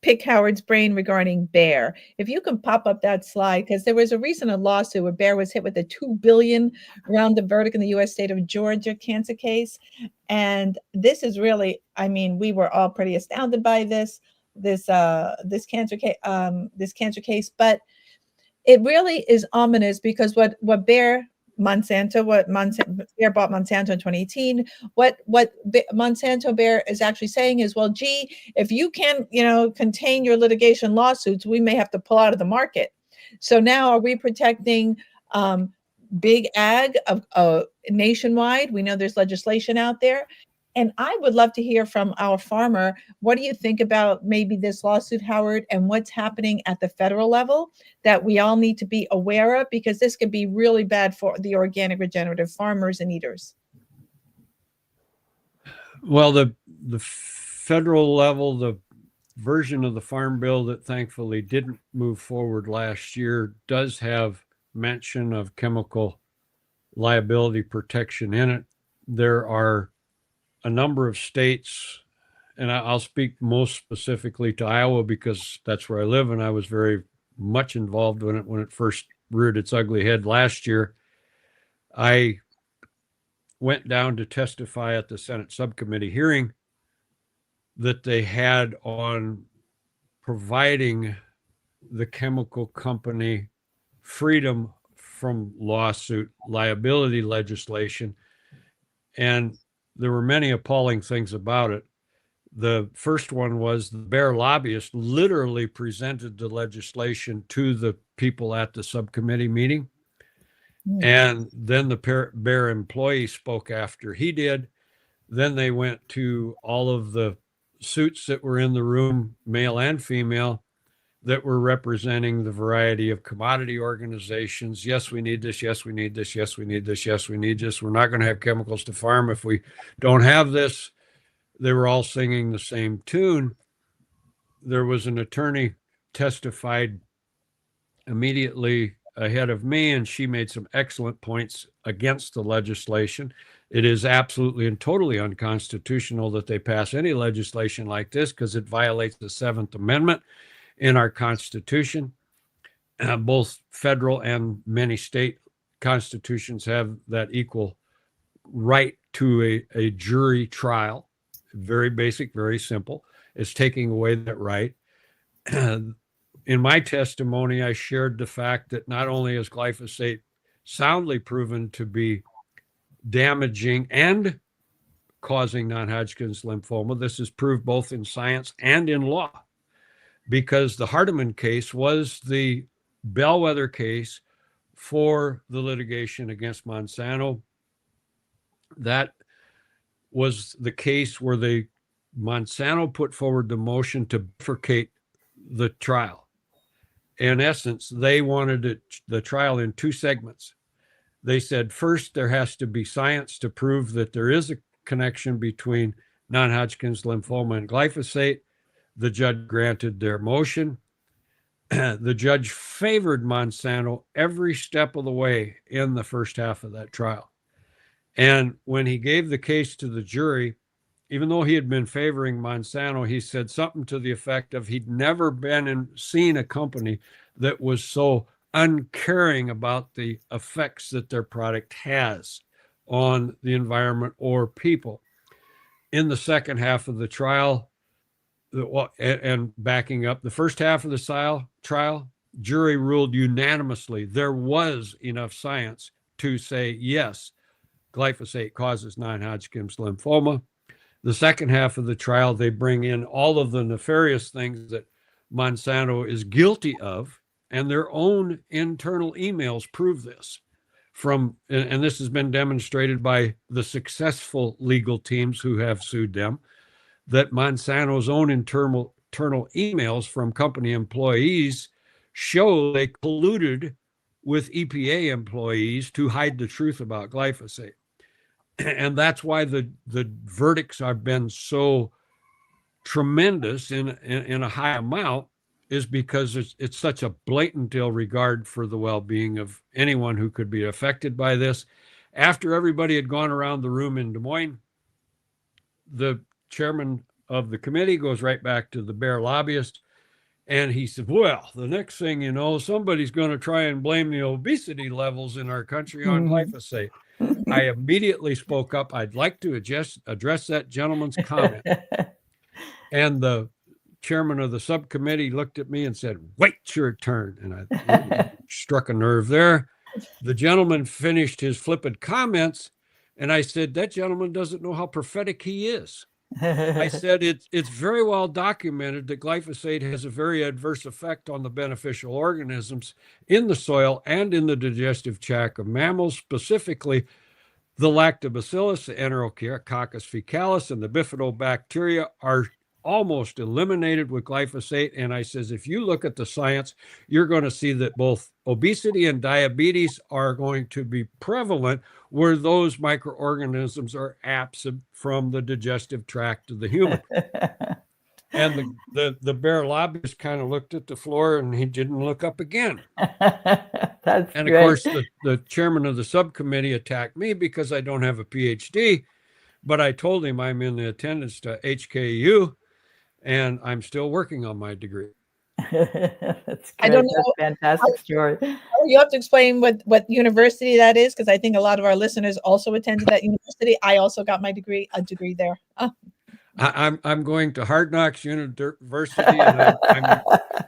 pick Howard's brain regarding Bayer. If you can pop up that slide, because there was a recent lawsuit where Bayer was hit with a $2 billion round-up verdict in the U.S. state of Georgia cancer case. And this is really, I mean, we were all pretty astounded by this cancer case, but it really is ominous because what Bayer bought Monsanto in 2018. What Monsanto Bayer is actually saying is, well, gee, if you can, contain your litigation lawsuits, we may have to pull out of the market. So now, are we protecting big ag nationwide? We know there's legislation out there. And I would love to hear from our farmer. What do you think about maybe this lawsuit, Howard, and what's happening at the federal level that we all need to be aware of? Because this could be really bad for the organic regenerative farmers and eaters. Well, the federal level, the version of the Farm Bill that thankfully didn't move forward last year does have mention of chemical liability protection in it. There are a number of states, and I'll speak most specifically to Iowa because that's where I live, and I was very much involved in it when it first reared its ugly head last year. I went down to testify at the Senate subcommittee hearing that they had on providing the chemical company freedom from lawsuit liability legislation, and there were many appalling things about it. The first one was the Bayer lobbyist literally presented the legislation to the people at the subcommittee meeting. And then the Bayer employee spoke after he did. Then they went to all of the suits that were in the room, male and female, that were representing the variety of commodity organizations. Yes, we need this. Yes, we need this. Yes, we need this. Yes, we need this. We're not going to have chemicals to farm if we don't have this. They were all singing the same tune. There was an attorney testified immediately ahead of me, and she made some excellent points against the legislation. It is absolutely and totally unconstitutional that they pass any legislation like this because it violates the 7th Amendment in our Constitution. Both federal and many state constitutions have that equal right to a jury trial. Very basic, very simple. It's taking away that right. In my testimony, I shared the fact that not only is glyphosate soundly proven to be damaging and causing non-Hodgkin's lymphoma, this is proved both in science and in law, because the Hardeman case was the bellwether case for the litigation against Monsanto. That was the case where Monsanto put forward the motion to bifurcate the trial. In essence, they wanted the trial in 2 segments. They said, first, there has to be science to prove that there is a connection between non-Hodgkin's lymphoma and glyphosate. The judge granted their motion. The judge favored Monsanto every step of the way in the first half of that trial. And when he gave the case to the jury, even though he had been favoring Monsanto, he said something to the effect of he'd never seen a company that was so uncaring about the effects that their product has on the environment or people. In the second half of the trial, and backing up, the first half of the trial, jury ruled unanimously there was enough science to say, yes, glyphosate causes non-Hodgkin's lymphoma. The second half of the trial, they bring in all of the nefarious things that Monsanto is guilty of, and their own internal emails prove this. And this has been demonstrated by the successful legal teams who have sued them, that Monsanto's own internal emails from company employees show they colluded with EPA employees to hide the truth about glyphosate. And that's why the verdicts have been so tremendous in a high amount, is because it's such a blatant ill regard for the well-being of anyone who could be affected by this. After everybody had gone around the room in Des Moines, the chairman of the committee goes right back to the Bayer lobbyist, and he said, well, the next thing you know, somebody's going to try and blame the obesity levels in our country on glyphosate. I immediately spoke up. I'd like to address that gentleman's comment. And the chairman of the subcommittee looked at me and said, wait your turn. And I struck a nerve there. The gentleman finished his flippant comments, and I said, that gentleman doesn't know how prophetic he is. I said, it's very well documented that glyphosate has a very adverse effect on the beneficial organisms in the soil and in the digestive tract of mammals, specifically the lactobacillus, the Enterococcus faecalis, and the bifidobacteria are almost eliminated with glyphosate. And I says, if you look at the science, you're going to see that both obesity and diabetes are going to be prevalent where those microorganisms are absent from the digestive tract of the human. And the Bayer lobbyist kind of looked at the floor and he didn't look up again. That's and great. Of course, the chairman of the subcommittee attacked me because I don't have a PhD, but I told him I'm in the attendance to HKU and I'm still working on my degree. That's I don't know. That's a fantastic story. You have to explain what university that is, because I think a lot of our listeners also attended that university. I also got a degree there. I'm going to Hard Knocks University, and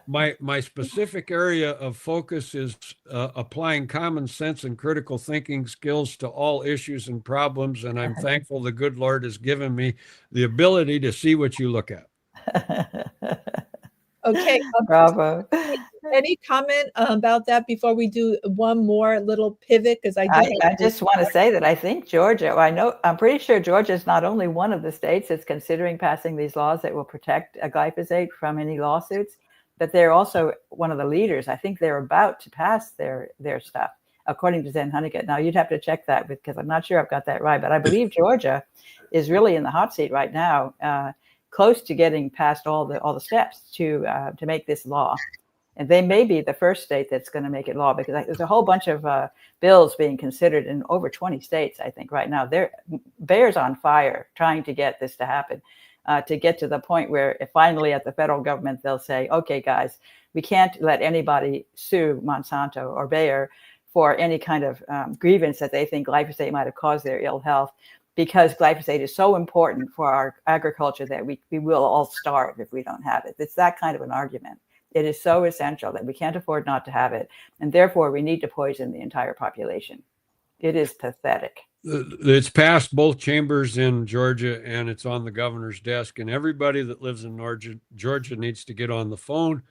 my specific area of focus is applying common sense and critical thinking skills to all issues and problems. And I'm thankful the good Lord has given me the ability to see what you look at. Okay. Bravo. Any comment about that before we do one more little pivot? Because I just want to say that I think Georgia, I'm pretty sure Georgia is not only one of the states that's considering passing these laws that will protect glyphosate from any lawsuits, but they're also one of the leaders. I think they're about to pass their stuff, according to Zen Honeycutt. Now, you'd have to check that because I'm not sure I've got that right, but I believe Georgia is really in the hot seat right now, close to getting past all the steps to make this law. And they may be the first state that's going to make it law, because there's a whole bunch of bills being considered in over 20 states, I think, right now. Bayer's on fire trying to get this to happen, to get to the point where finally at the federal government, they'll say, okay, guys, we can't let anybody sue Monsanto or Bayer for any kind of grievance that they think glyphosate might have caused their ill health, because glyphosate is so important for our agriculture that we will all starve if we don't have it. It's that kind of an argument. It is so essential that we can't afford not to have it. And therefore, we need to poison the entire population. It is pathetic. It's passed both chambers in Georgia, and it's on the governor's desk. And everybody that lives in Georgia needs to get on the phone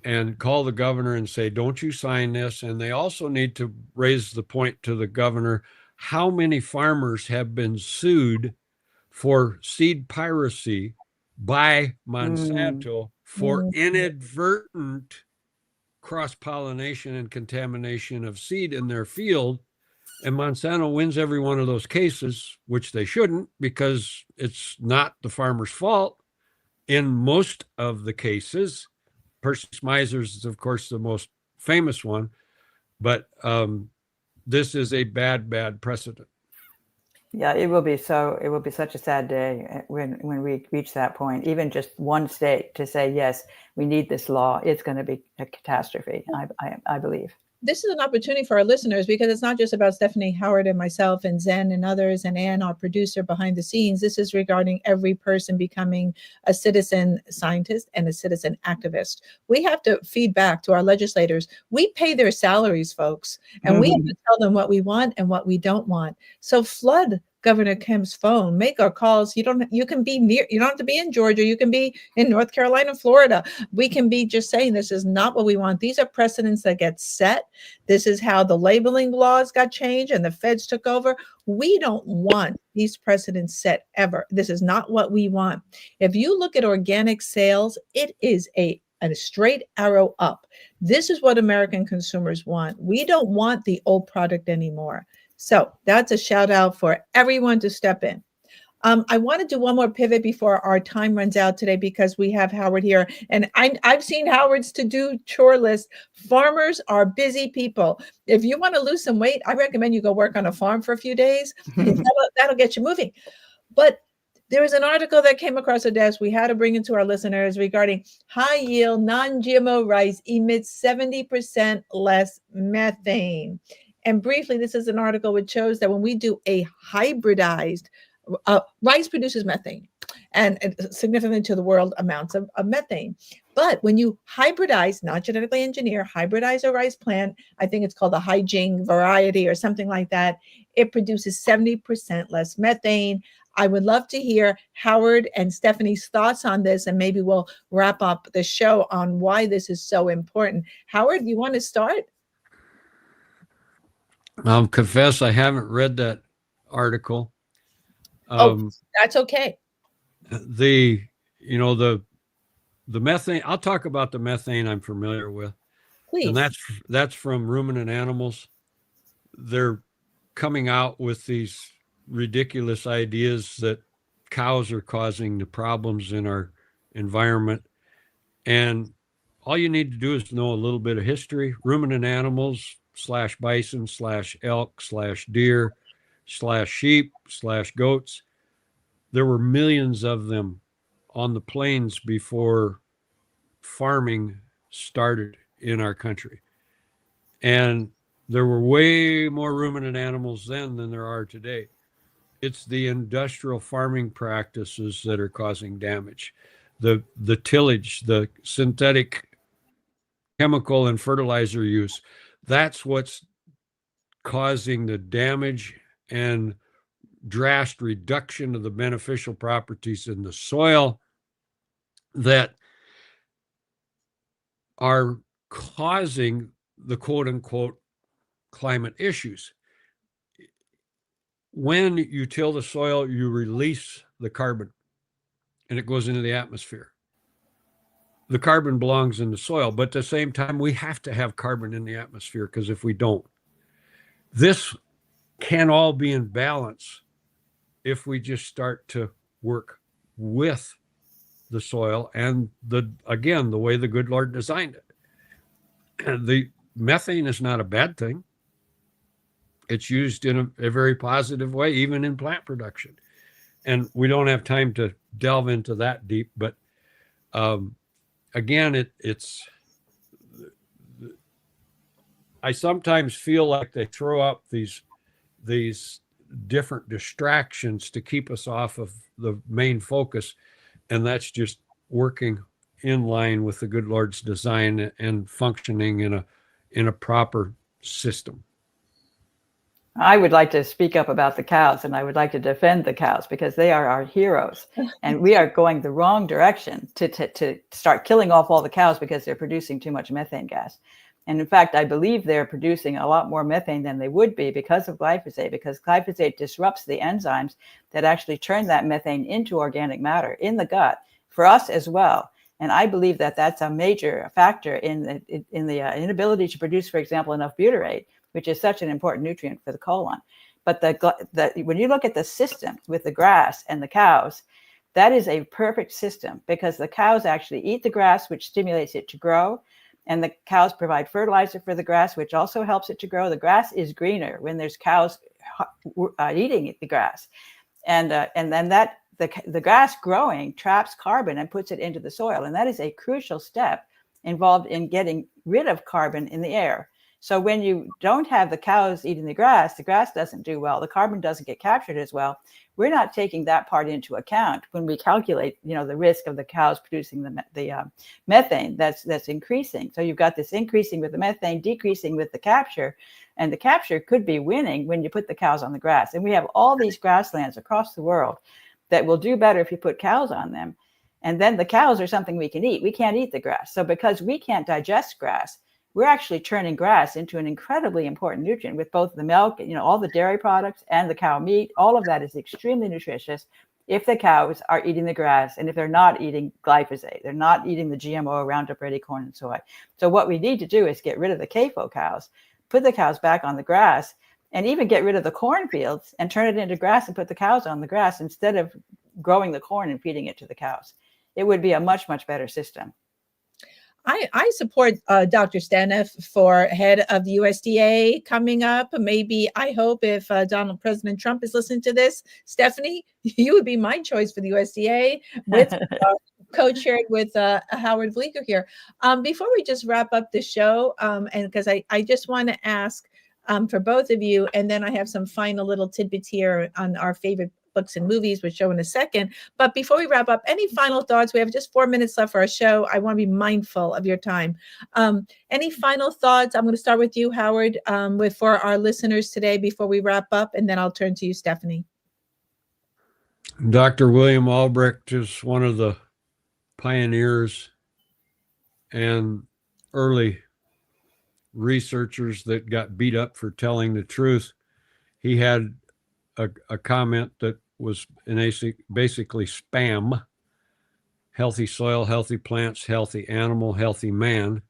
and call the governor and say, don't you sign this? And they also need to raise the point to the governor, how many farmers have been sued for seed piracy by Monsanto for inadvertent cross-pollination and contamination of seed in their field. And Monsanto wins every one of those cases, which they shouldn't, because it's not the farmer's fault in most of the cases. Percy's Misers is, of course, the most famous one, but this is a bad precedent. Yeah, it will be such a sad day when we reach that point. Even just one state to say, yes, we need this law, it's going to be a catastrophe, I believe. this is an opportunity for our listeners, because it's not just about Stephanie Howard and myself and Zen and others and Ann, our producer behind the scenes. This is regarding every person becoming a citizen scientist and a citizen activist. We have to feed back to our legislators. We pay their salaries, folks, and we have to tell them what we want and what we don't want. So flood Governor Kemp's phone, make our calls. You can be near, you don't have to be in Georgia. You can be in North Carolina, Florida. We can be just saying, this is not what we want. These are precedents that get set. This is how the labeling laws got changed and the feds took over. We don't want these precedents set ever. This is not what we want. If you look at organic sales, it is a straight arrow up. This is what American consumers want. We don't want the old product anymore. So that's a shout out for everyone to step in. I want to do one more pivot before our time runs out today, because we have Howard here, and I've seen Howard's to-do chore list. Farmers are busy people. If you want to lose some weight, I recommend you go work on a farm for a few days. That'll get you moving. But there was an article that came across the desk we had to bring it to our listeners regarding high-yield non-GMO rice emits 70% less methane. And briefly, this is an article which shows that when we do a hybridized, rice produces methane and significantly to the world amounts of methane. But when you hybridize, not genetically engineer, hybridize a rice plant, I think it's called a Haijing variety or something like that, it produces 70% less methane. I would love to hear Howard and Stephanie's thoughts on this, and maybe we'll wrap up the show on why this is so important. Howard, you want to start? I'll confess I haven't read that article. That's okay. The methane, I'll talk about the methane I'm familiar with. Please. And that's from ruminant animals. They're coming out with these ridiculous ideas that cows are causing the problems in our environment. And all you need to do is know a little bit of history. Ruminant animals / bison / elk / deer / sheep / goats. There were millions of them on the plains before farming started in our country. And there were way more ruminant animals then than there are today. It's the industrial farming practices that are causing damage. The tillage, the synthetic chemical and fertilizer use, that's what's causing the damage and drastic reduction of the beneficial properties in the soil that are causing the quote unquote climate issues. When you till the soil, you release the carbon and it goes into the atmosphere. The carbon belongs in the soil, but at the same time, we have to have carbon in the atmosphere, because if we don't, this can all be in balance if we just start to work with the soil and the way the good Lord designed it. And the methane is not a bad thing. It's used in a very positive way, even in plant production. And we don't have time to delve into that deep, but again, I sometimes feel like they throw up these different distractions to keep us off of the main focus, and that's just working in line with the good Lord's design and functioning in a proper system. I would like to speak up about the cows, and I would like to defend the cows, because they are our heroes. And we are going the wrong direction to start killing off all the cows because they're producing too much methane gas. And in fact, I believe they're producing a lot more methane than they would be because of glyphosate, because glyphosate disrupts the enzymes that actually turn that methane into organic matter in the gut for us as well. And I believe that that's a major factor in the inability to produce, for example, enough butyrate, which is such an important nutrient for the colon. But when you look at the system with the grass and the cows, that is a perfect system, because the cows actually eat the grass, which stimulates it to grow. And the cows provide fertilizer for the grass, which also helps it to grow. The grass is greener when there's cows eating the grass. And then the grass growing traps carbon and puts it into the soil. And that is a crucial step involved in getting rid of carbon in the air. So when you don't have the cows eating the grass doesn't do well. The carbon doesn't get captured as well. We're not taking that part into account when we calculate, the risk of the cows producing the methane that's increasing. So you've got this increasing with the methane, decreasing with the capture, and the capture could be winning when you put the cows on the grass. And we have all these grasslands across the world that will do better if you put cows on them. And then the cows are something we can eat. We can't eat the grass. So because we can't digest grass, we're actually turning grass into an incredibly important nutrient with both the milk, all the dairy products and the cow meat. All of that is extremely nutritious if the cows are eating the grass and if they're not eating glyphosate, they're not eating the GMO Roundup Ready corn and soy. So what we need to do is get rid of the CAFO cows, put the cows back on the grass, and even get rid of the cornfields and turn it into grass and put the cows on the grass instead of growing the corn and feeding it to the cows. It would be a much, much better system. I support Dr. Staniff for head of the USDA coming up. Maybe, I hope, if President Trump is listening to this, Stephanie, you would be my choice for the USDA with co-chaired with Howard Vlieger here. Before we just wrap up the show, and because I just want to ask for both of you, and then I have some final little tidbits here on our favorite books and movies, which show in a second. But before we wrap up, any final thoughts? We have just 4 minutes left for our show. I want to be mindful of your time. Any final thoughts? I'm going to start with you, Howard, for our listeners today before we wrap up, and then I'll turn to you, Stephanie. Dr. William Albrecht is one of the pioneers and early researchers that got beat up for telling the truth. He had a comment that was basically spam: healthy soil, healthy plants, healthy animal, healthy man.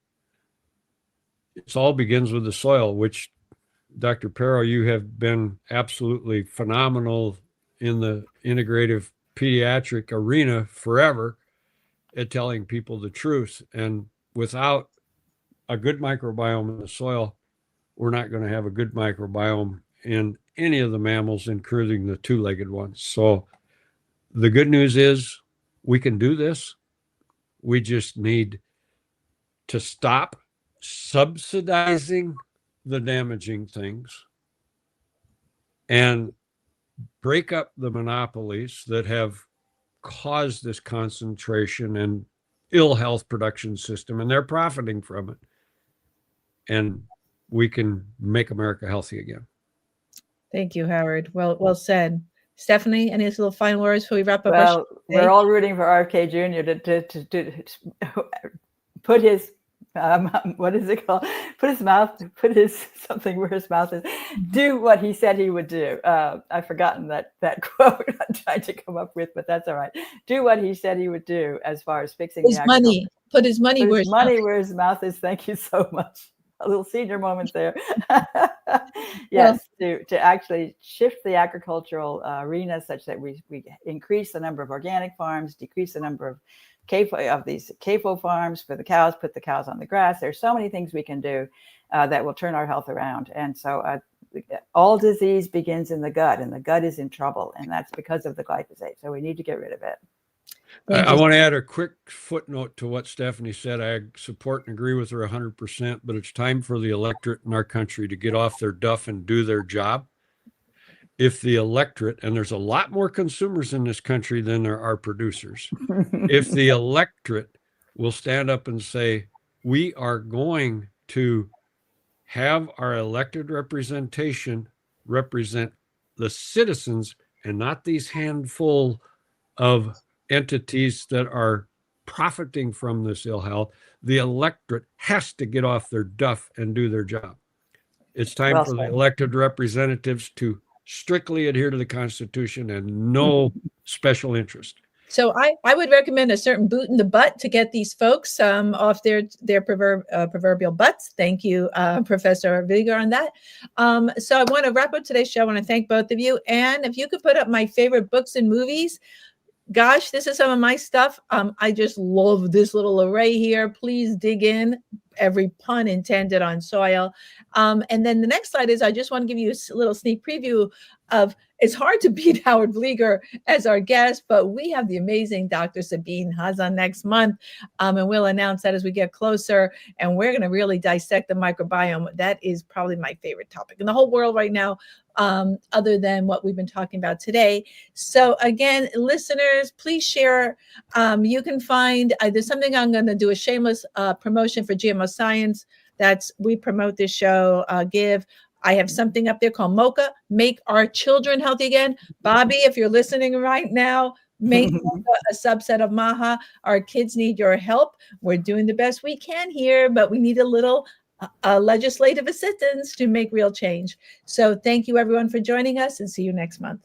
It all begins with the soil, which, Dr. Pero, you have been absolutely phenomenal in the integrative pediatric arena forever at telling people the truth. And without a good microbiome in the soil, we're not going to have a good microbiome in any of the mammals, including the two-legged ones. So the good news is we can do this. We just need to stop subsidizing the damaging things and break up the monopolies that have caused this concentration and ill health production system, and they're profiting from it. And we can make America healthy again. Thank you, Howard. Well said. Stephanie, any little final words before we wrap up? Well, we're all rooting for RFK Jr. to put his what is it called? Put his something where his mouth is. Do what he said he would do. I've forgotten that quote I'm trying to come up with, but that's all right. Do what he said he would do as far as fixing his money. Put his money where his mouth is. Thank you so much. A little senior moment there. Yes, to actually shift the agricultural arena such that we increase the number of organic farms, decrease the number of these CAFO farms for the cows, put the cows on the grass. There's so many things we can do that will turn our health around. And so all disease begins in the gut, and the gut is in trouble, and that's because of the glyphosate. So we need to get rid of it. I want to add a quick footnote to what Stephanie said. I support and agree with her 100%, but it's time for the electorate in our country to get off their duff and do their job. If the electorate, and there's a lot more consumers in this country than there are producers, if the electorate will stand up and say, we are going to have our elected representation represent the citizens and not these handful of entities that are profiting from this ill health, the electorate has to get off their duff and do their job. It's time for the elected representatives to strictly adhere to the Constitution and no special interest. So I would recommend a certain boot in the butt to get these folks off their proverbial butts. Thank you, Professor Vlieger, on that. So I want to wrap up today's show. I want to thank both of you. And if you could put up my favorite books and movies, Gosh, this is some of my stuff. I just love this little array here. Please dig in. Every pun intended on soil. And then the next slide is, I just want to give you a little sneak preview of, it's hard to beat Howard Vlieger as our guest, but we have the amazing Dr. Sabine Hazan next month. And we'll announce that as we get closer. And we're going to really dissect the microbiome. That is probably my favorite topic in the whole world right now, other than what we've been talking about today. So again, listeners, please share. You can find, there's something I'm going to do a shameless promotion for GMO Science. We promote this show, I have something up there called Mocha, Make Our Children Healthy Again. Bobby, if you're listening right now, make Mocha a subset of Maha. Our kids need your help. We're doing the best we can here, but we need a little legislative assistance to make real change. So thank you everyone for joining us, and see you next month.